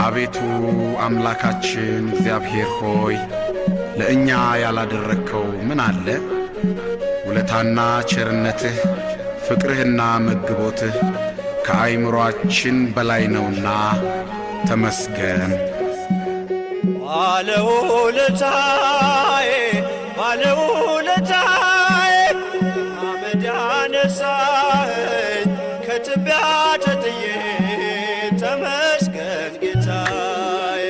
አቤቱ አምላካችን እግዚአብሔር ሆይ ለእኛ ያላደረከው ምን አለ? ውለታና ቸርነትህ ፍቅርህና መግቦትህ ከአይምሮአችን በላይ ነውና ተመስገን። ባለውለታዬ ባለውለታዬ አመድ ያነሳኸኝ ከትቢያ ተጥዬ ተመስገን ጌታዬ።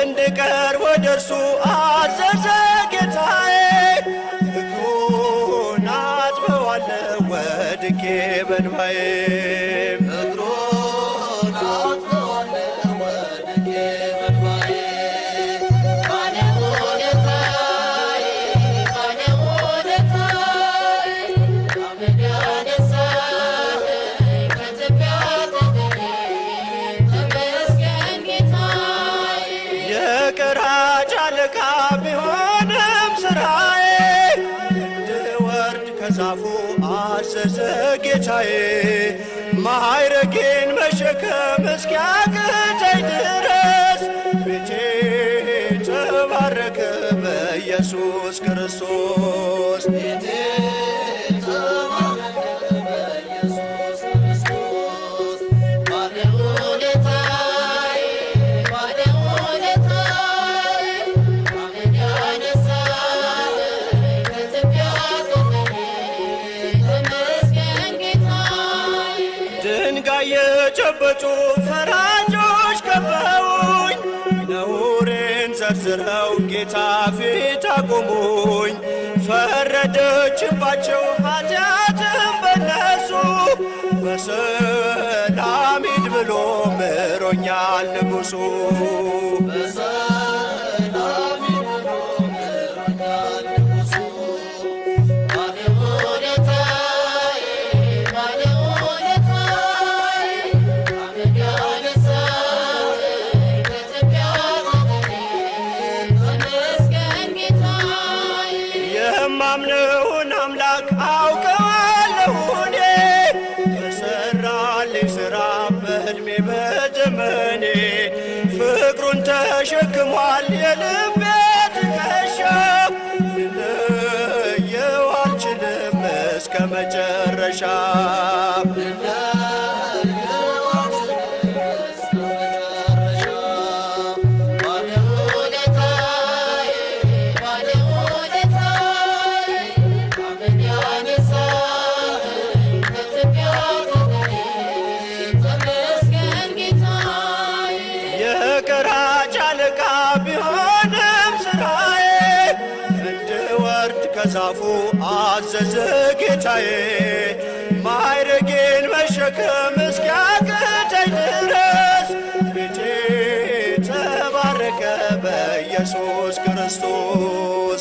እንድቀርብ ወደርሱ አዘዘ ጌታዬ። እግሩን አጥበዋለሁ ወድቄ በእንባዬ ዛፉ አዘዘ ጌታዬ። ማዕረጌን መሸከም እስኪያቅተኝ ድረስ ቤቴ ተባረከ በኢየሱስ ክርስቶስ። የጨበጡ ፈራጆች ከበውኝ ነውሬን ዘርዝረው ጌታ ፊት አቆሙኝ። ፈረደችባቸው ኃጢአትም በነሱ በሰላም ሂድ ብሎ ምሮኛል ንጉሡ። የማምነውን አምላክ አውቀዋለሁ እኔ የሠራልኝ ሥራ በዕድሜ በዘመኔ ፍቅሩን ተሸክሟል የልቤ ትከሻ። ልለየው አልችልም እስከ መጨረሻ። ቢሆንም ስራዬ እንድወርድ ከዛፉ አዘዘ ጌታዬ። ማዕረጌን መሸከም እስኪያቅተኝ ድረስ ቤቴ ተባረከ በኢየሱስ ክርስቶስ።